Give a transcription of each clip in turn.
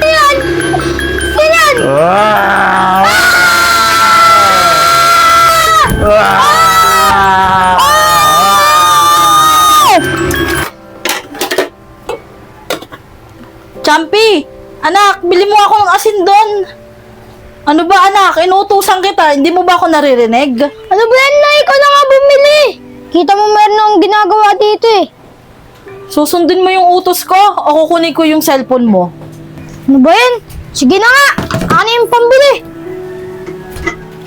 Yan! Yan! Ah! Champi! Anak, bili mo ako ng asin doon. Ano ba anak? Inuutusan kita. Hindi mo ba ako naririnig? Ano ba yan na? Ikaw na nga bumili. Kita mo meron akong ginagawa dito eh. Susundin mo yung utos ko o kukunin ko yung cellphone mo? Ano ba yan? Sige na nga. Ano yung pambili?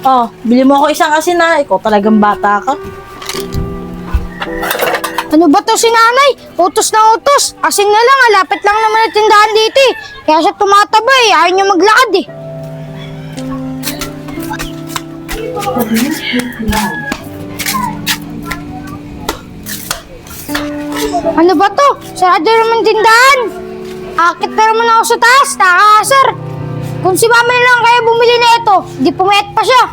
Oh, bili mo ako isang asin na. Ikaw talagang bata ka. Ano ba to si nanay? Utos na utos. Asin na lang, lapit lang naman ang tindahan dito eh. Kaya siya tumataba eh. Ayaw niya maglakad eh. Ano ba to? Sarado naman tindahan. Akit na naman ako sa taas. Nakakasar. Kung si mama na lang kaya bumili na ito, di pumayat pa siya.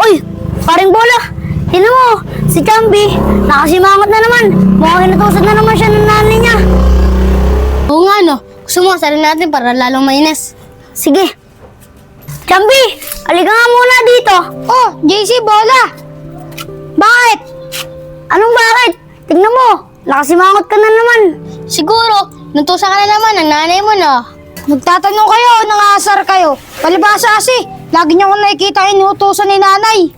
Uy, paring bola. Tignan mo, si Chambi, nakasimangot na naman. Mukhang inutusan na naman siya ng nanay niya. Oo nga no, gusto mo asarin natin para lalong mainis. Sige. Chambi, halika nga muna dito. Oh, JC, bola. Bakit? Anong bakit? Tignan mo, nakasimangot ka na naman. Siguro, nutusan ka na naman ng nanay mo no. Nagtatanong kayo, nangasar kayo. Palibasa kasi, lagi niyo akong nakikita inutusan ni nanay.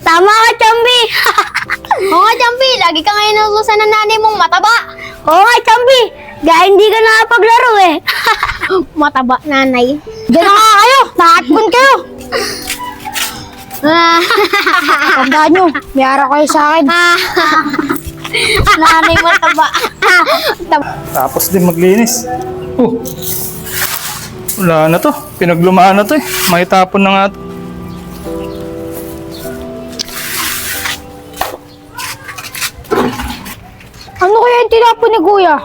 Tama ka, Chambi. Oo nga, Chambi. Lagi ka nga inutusan ng nanay mong mataba. Oo nga, Chambi. Dahil hindi ka nakapaglaro eh. Mataba, nanay. Gano'n nga kayo. Nakatpon kayo. Tandaan nyo, may araw kayo sa akin. Nanay mataba. Tapos din maglinis. Wala na to. Pinaglumaan na to eh. May tapon na nga to. Ano kaya yung tinapon ni Kuya?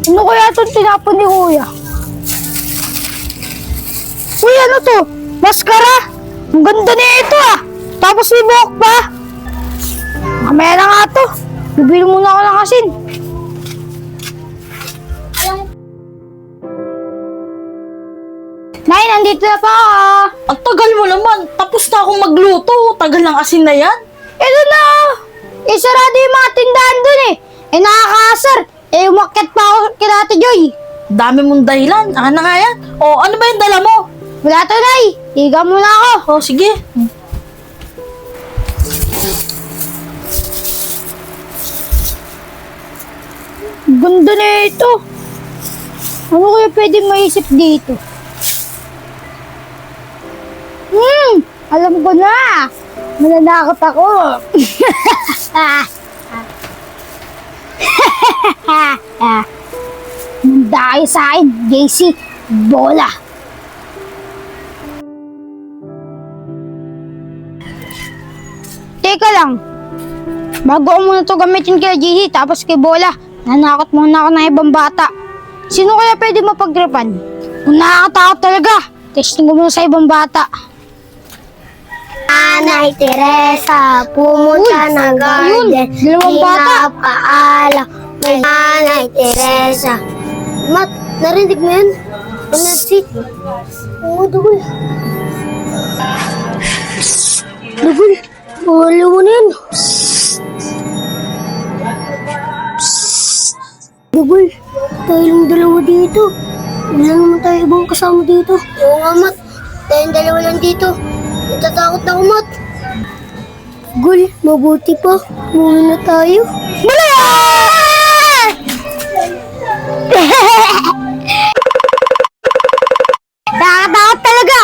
Ano kaya itong tinapon ni Kuya? Uy, ano to? Maskara? Ang ganda na ito ah! Tapos may buhok pa! Mamaya na nga to! Bibili muna ako ng asin. Nay, nandito na pa ako! Ang tagal mo naman. Tapos na akong magluto. Tagal ng asin na yan. Ito na! Sarado yung mga tindahan dun eh! Nakakasar! Umakyat pa ako kay Ate Joy! Dami mong dahilan. Ano nga yan? O, ano ba yung dala mo? Wala to, Nay! Higa muna ako! O, sige. Ganda na ito! Ano kaya pwede maisip dito? Alam ko na! Mananakot ako! Manda kayo sa akin, JC! Bola! Teka lang! Bago ko muna ito gamitin kay JC tapos kay Bola, nanakot muna ako ng ibang bata. Sino kaya pwede mapagripan? Kung nakakatakot talaga, testing ko muna sa ibang bata. Nanay Teresa, pumunta ng garden. Dalawang bata. Pinapaalam may Nanay Teresa. Mat, narinig mo yan? Nancy? Oo, Dugul. Dugul, wala mo na yan. Dugul, tayo lang dalawa dito. Wala naman tayo ibang kasama dito. Oo nga, Mat. Tayong dalawa lang dito. Natatakot na ako, Mat. Gul, mabuti pa. Muna na tayo. Malaya! Nakakatakot talaga!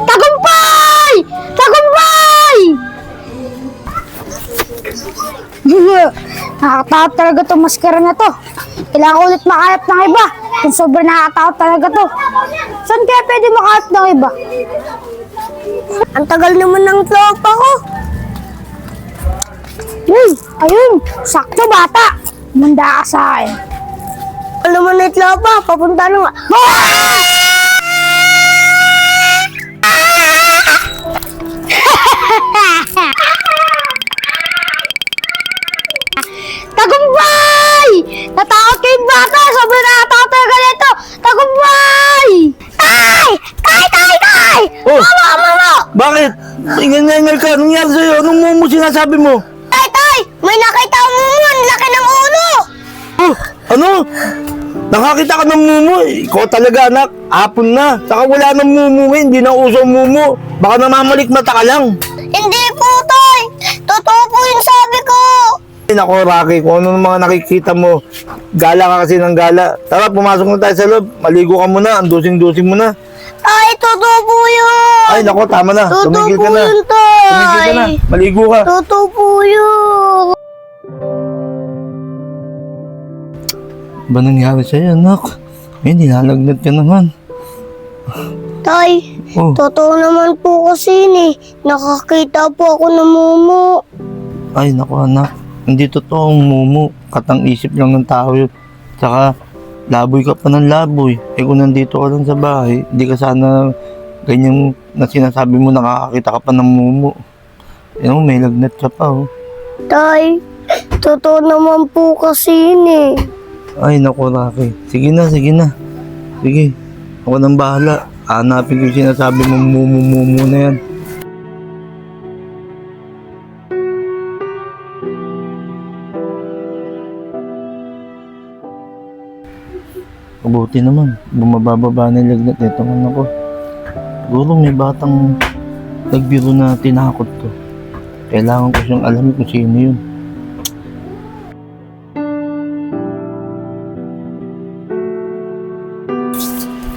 Tagumpay! Tagumpay! Nakakatakot talaga itong maskara na to. Kailangan ulit makahanap ng iba. Kung sobrang nakakatakot talaga to. Saan kaya pwede makahanap ng iba? Ang tagal naman ng tropa ko. Uy! Ayun! Sakto bata! Manda ka sa akin. Ano man na tropa, papunta na nga. Ingal ka. Anong nangyari sa'yo? Anong mumu sinasabi mo? Tay! May nakita ang mumu! Ang laki ng ulo! Ano? Nakakita ka ng mumu? Ikaw talaga, anak. Hapon na. Saka wala nang mumu ngayon. Hindi na uso ang mumu. Baka namamalikmata ka lang. Hindi po, Tay! Totoo po yung sabi ko! Ay, nako, Rocky. Kung ano ng mga nakikita mo, gala ka kasi ng gala. Tara, pumasok na tayo sa loob. Maligo ka muna. Andusing-dusing mo na. Tay, totoo po yun! Ay, nako, tama na. Totoo Tumigil po ka na. yun, Tay! Tumigil ka na. Maligo ka. Totoo po yun! Ba nangyari sa'yo, anak? Eh, nilalagnat ka naman. Tay, Oh, totoo naman po kasi yun eh. Nakakita po ako ng mumu. ay, nako, anak. Hindi totoo ang mumu. Katang isip lang ng tao yun. Tsaka, laboy ka pa ng laboy. Eh, kung nandito ka lang sa bahay, hindi ka sana ganyan na sinasabi mo nakakakita ka pa ng mumu. Eh, may lagnat ka pa, oh. Tay, totoo naman po kasi yun eh. Ay, naku, Rocky. Sige na, sige na. Sige. Ako nang bahala. Hanapin ko yung sinasabi mong mumu na yan. Mabuti naman. Bumababa na yung lagnat nito ng anak ko. Siguro may batang nagbiro na tinakot ko. Kailangan ko siyang alamin kung sino yun.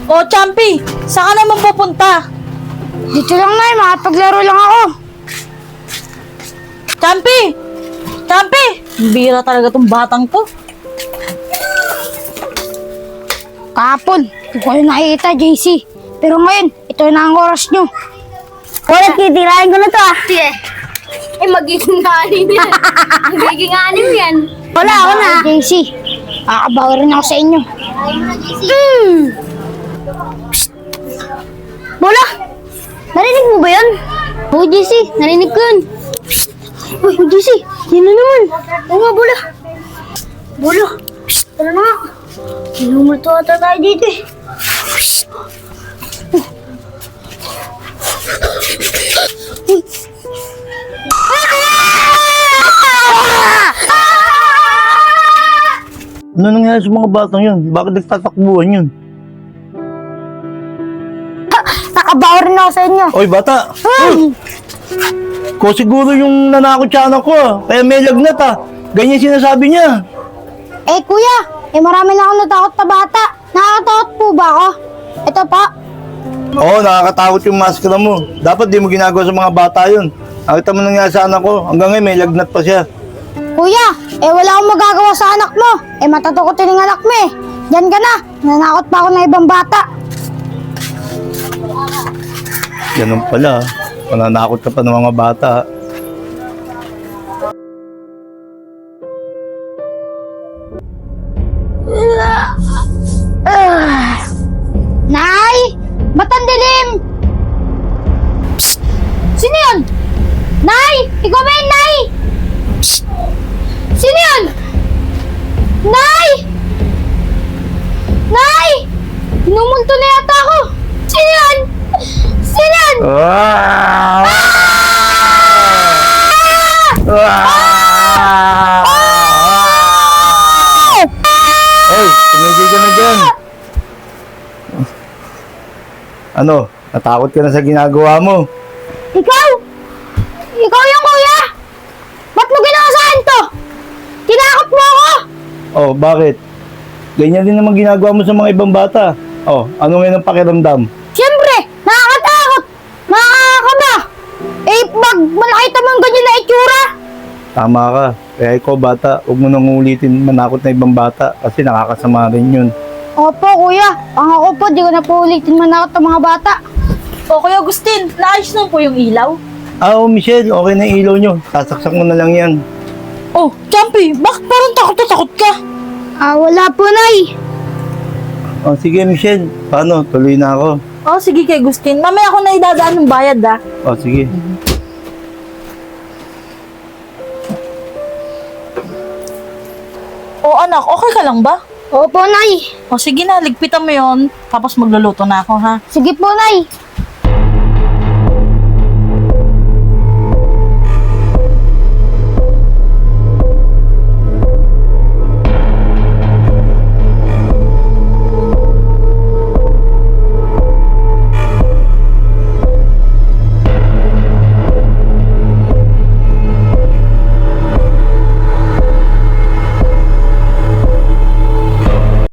O, Champi, saan ka naman pupunta? Dito lang, Nay. Makapaglaro lang ako. Champi! Champi! Bira talaga tong batang to. Kahapon, hindi ko yung nakikita, JC. Pero ngayon, ito na ang oras nyo. Wala, titirahin ko na to ah. Magiging anim yan. Wala ako na. JC, makakabawi rin ako sa inyo. Bola! Narinig mo ba yun? Oo, JC, narinig ko yun. Uy, JC, yun na naman. Oo nga, Bola. Bola, tara na nga. Inumulto ata tayo dito eh. Ano nangyari sa mga batang yun? Bakit nagtatakbuhan yun? Nakabawi rin ako sa inyo. Oy, bata! Ko siguro yung nanakot siya anak ko ah. Kaya may lagnat ah. Ganyan sinasabi niya. Eh, kuya, marami na akong natakot na bata. Nakakatakot po ba ako? Ito pa. Oo, nakakatakot yung maskara mo. Dapat di mo ginagawa sa mga bata yun. Nakita mo nangyari sa anak ko. Hanggang ngayon may lagnat pa siya. Kuya, wala akong magagawa sa anak mo. Matatakotin yung anak mo eh. Diyan ka na. Nanakot pa ako ng ibang bata. Ganun pala. Mananakot ka pa ng mga bata. Nay! Ba't ang dilim? Psst! Sino yun? Nay! Ikaw ba yun, Nay? Psst! Sino yun? Nay! Nay! Inumulto na yata ako. Sino yun? Sino yun? Hey, tumigil ka na dyan. Ano? Natakot ka na sa ginagawa mo? Ikaw? Ikaw yung kuya? Ba't mo ginawa sa akin to? Tinakot mo ako? Oh, bakit? Ganyan din naman ginagawa mo sa mga ibang bata. Oh, ano ngayon ang pakiramdam? Siyempre, nakakatakot. Nakakaba. Pag malakita mo yung ganyan na itsura. Tama ka. Kaya ikaw bata, huwag mo nang ulitin manakot na ibang bata kasi nakakasama rin yun. Opo, kuya. Ang ako po, di ko na po ulitin manakot ng mga bata. O, Kuya Agustin, naayos na po yung ilaw? Ah, oh, Michelle, okay na yung ilaw nyo. Sasaksak mo na lang yan. Oh, Champi, bakit parang takot na takot ka? Wala po, Nay. Oh, sige Michelle, paano? Tuloy na ako. Oh, sige kay Agustin. Mamaya ako na idadaan ng bayad ah. Oh, sige. O anak, okay ka lang ba? Opo, Nay. O sige na, ligpitan mo yon. Tapos magluluto na ako ha. Sige po, Nay.